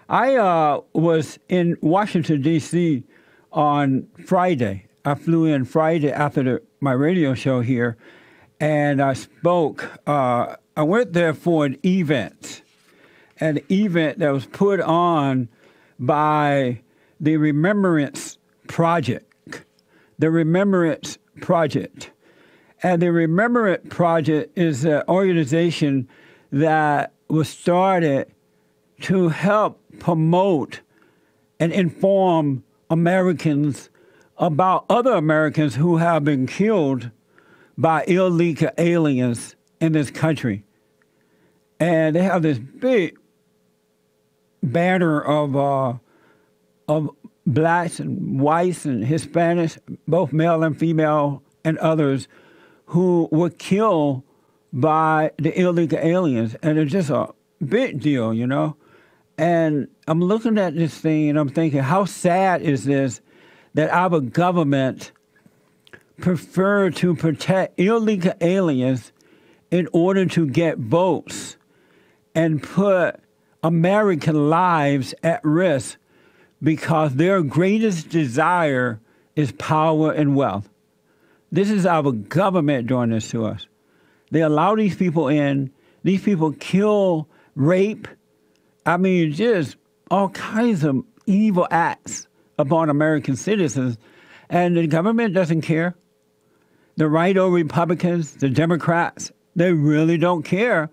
I was in Washington, D.C. on Friday. I flew in Friday after my radio show here, and I spoke. I went there for an event that was put on by the Remembrance Project. The Remembrance Project. And the Remembrance Project is an organization that was started to help promote and inform Americans about other Americans who have been killed by illegal aliens in this country. And they have this big banner of blacks and whites and Hispanics, both male and female, and others who were killed by the illegal aliens. And it's just a big deal, you know? And I'm looking at this thing and I'm thinking, how sad is this that our government prefer to protect illegal aliens in order to get votes and put American lives at risk because their greatest desire is power and wealth. This is our government doing this to us. They allow these people in. These people kill, rape, I mean, just all kinds of evil acts upon American citizens, and the government doesn't care. The right-o Republicans, the Democrats, they really don't care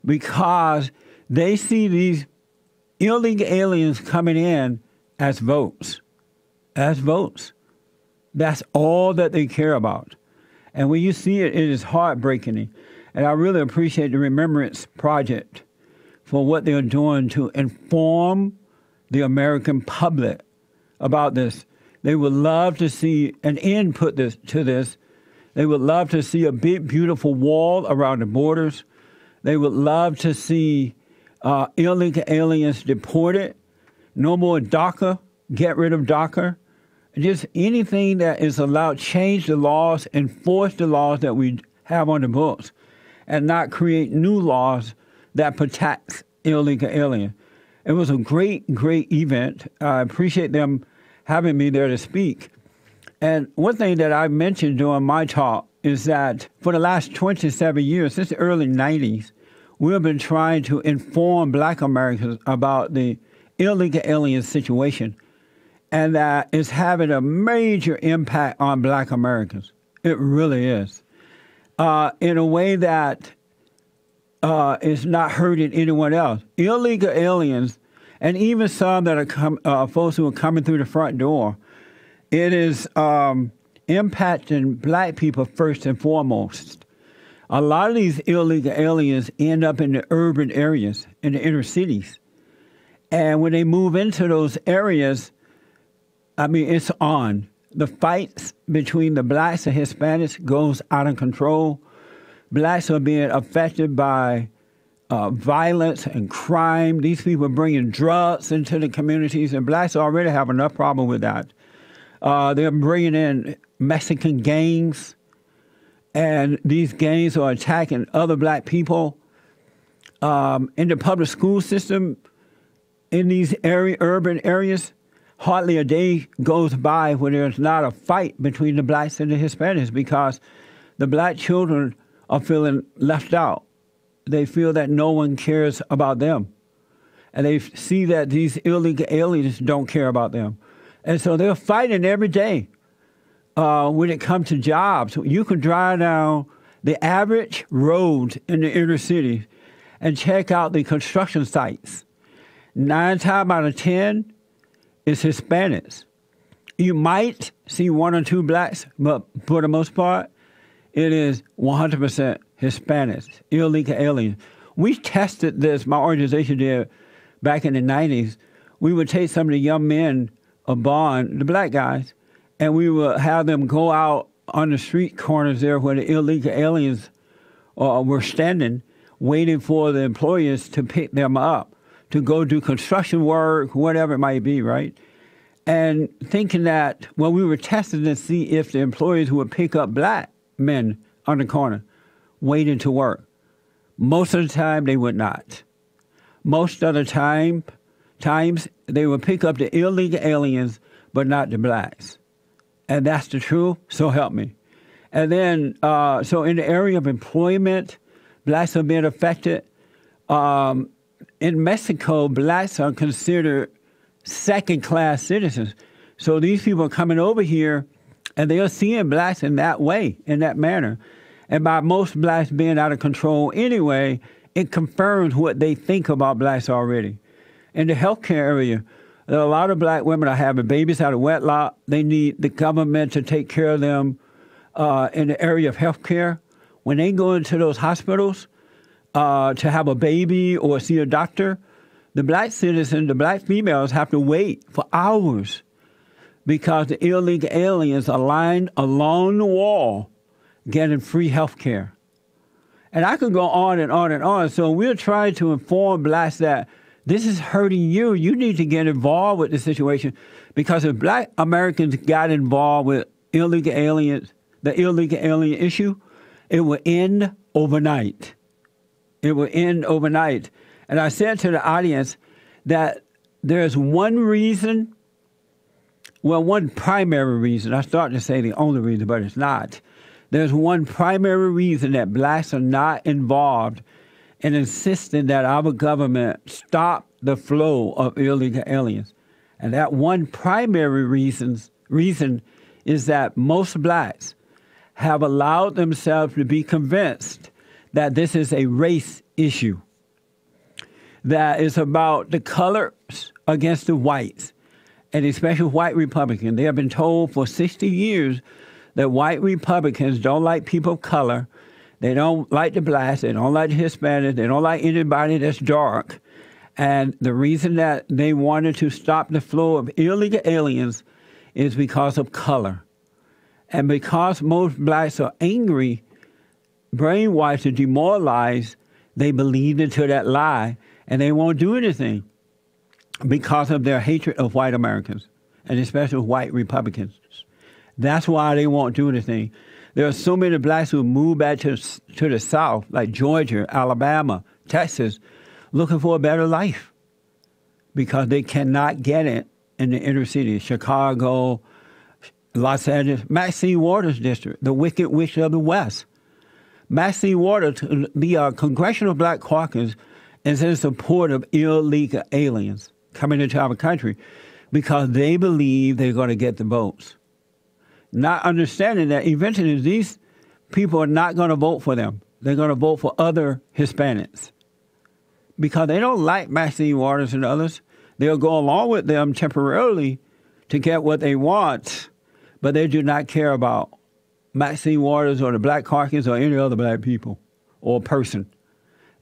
because they see these illegal aliens coming in as votes. As votes. That's all that they care about. And when you see it, it is heartbreaking. And I really appreciate the Remembrance Project for what they're doing to inform the American public about this. They would love to see an end put to this. They would love to see a big, beautiful wall around the borders. They would love to see illegal aliens deported. No more DACA. Get rid of DACA. Just anything that is allowed, change the laws, enforce the laws that we have on the books, and not create new laws that protect illegal aliens. It was a great, great event. I appreciate them having me there to speak. And one thing that I mentioned during my talk is that for the last 27 years, since the early 90s, we have been trying to inform black Americans about the illegal alien situation, and that is having a major impact on black Americans. It really is. In a way that is not hurting anyone else. Illegal aliens, and even some that are folks who are coming through the front door, it is impacting black people first and foremost. A lot of these illegal aliens end up in the urban areas, in the inner cities. And when they move into those areas, I mean, it's on. The fights between the blacks and Hispanics goes out of control. Blacks are being affected by violence and crime. These people are bringing drugs into the communities, and blacks already have enough problem with that. They're bringing in Mexican gangs, and these gangs are attacking other black people. In the public school system, in these urban areas, hardly a day goes by when there's not a fight between the blacks and the Hispanics because the black children are feeling left out. They feel that no one cares about them. And they see that these illegal aliens don't care about them. And so they're fighting every day when it comes to jobs. You can drive down the average road in the inner city and check out the construction sites. 9 times out of 10 is Hispanics. You might see 1 or 2 blacks, but for the most part, it is 100% Hispanics, illegal aliens. We tested this, my organization did, back in the 90s. We would take some of the young men of Bond, the black guys, and we would have them go out on the street corners there where the illegal aliens were standing, waiting for the employers to pick them up, to go do construction work, whatever it might be, right? And thinking that, well, we were testing to see if the employers would pick up black men on the corner, waiting to work. Most of the time, they would not. Most of the time, times they will pick up the illegal aliens, but not the blacks. And that's the truth, so help me. And then, so in the area of employment, blacks are being affected. In Mexico, blacks are considered second-class citizens. So these people are coming over here, and they are seeing blacks in that way, in that manner. And by most blacks being out of control anyway, it confirms what they think about blacks already. In the healthcare area, there are a lot of black women are having babies out of wedlock. They need the government to take care of them in the area of healthcare. When they go into those hospitals to have a baby or see a doctor, the black citizens, the black females have to wait for hours because the illegal aliens are lined along the wall getting free health care. And I could go on and on and on. So we're trying to inform blacks that this is hurting you. You need to get involved with the situation because if black Americans got involved with illegal aliens, the illegal alien issue, it will end overnight. It will end overnight. And I said to the audience that there's one reason, well, one primary reason. I started to say the only reason, but it's not. There's one primary reason that blacks are not involved in insisting that our government stop the flow of illegal aliens. And that one primary reason is that most blacks have allowed themselves to be convinced that this is a race issue, that is about the colors against the whites, and especially white Republicans. They have been told for 60 years that white Republicans don't like people of color, they don't like the blacks, they don't like the Hispanics, they don't like anybody that's dark. And the reason that they wanted to stop the flow of illegal aliens is because of color. And because most blacks are angry, brainwashed, and demoralized, they believed into that lie, and they won't do anything because of their hatred of white Americans, and especially white Republicans. That's why they won't do anything. There are so many blacks who move back to the South, like Georgia, Alabama, Texas, looking for a better life because they cannot get it in the inner city, Chicago, Los Angeles. Maxine Waters' district, the Wicked Witch of the West. Maxine Waters, the Congressional Black Caucus, is in support of illegal aliens coming into our country because they believe they're going to get the votes. Not understanding that eventually these people are not going to vote for them. They're going to vote for other Hispanics because they don't like Maxine Waters and others. They'll go along with them temporarily to get what they want, but they do not care about Maxine Waters or the Black Caucus or any other black people or person.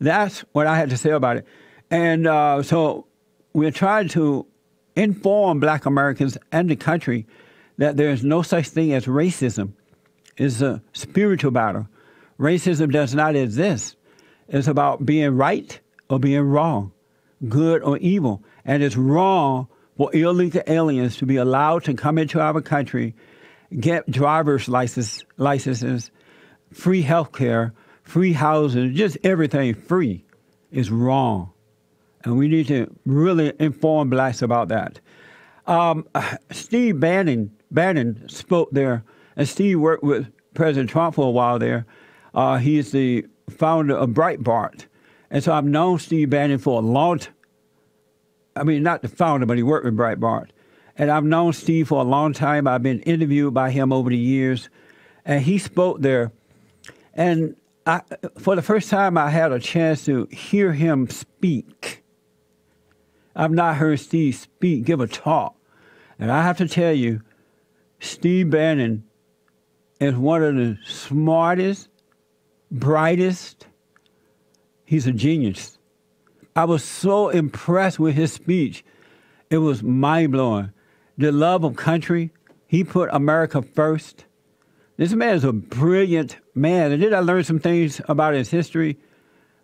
That's what I had to say about it. And so we're trying to inform black Americans and the country that there is no such thing as racism. It's a spiritual battle. Racism does not exist. It's about being right or being wrong, good or evil. And it's wrong for illegal aliens to be allowed to come into our country, get driver's licenses, free health care, free housing, just everything free is wrong. And we need to really inform blacks about that. Steve Bannon spoke there, and Steve worked with President Trump for a while there. He's the founder of Breitbart. And so I've known Steve Bannon for a long time. I mean, not the founder, but he worked with Breitbart. And I've known Steve for a long time. I've been interviewed by him over the years. And he spoke there. And for the first time, I had a chance to hear him speak. I've not heard Steve speak, give a talk. And I have to tell you, Steve Bannon is one of the smartest, brightest. He's a genius. I was so impressed with his speech. It was mind-blowing. The love of country. He put America first. This man is a brilliant man. And then I learned some things about his history.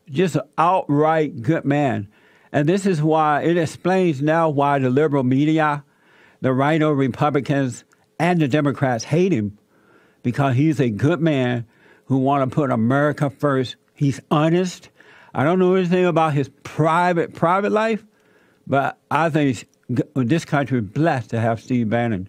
Just an outright good man. And this is why, it explains now why the liberal media, the rhino Republicans, and the Democrats hate him. Because he's a good man who want to put America first. He's honest. I don't know anything about his private life, But I think this country is blessed to have Steve Bannon.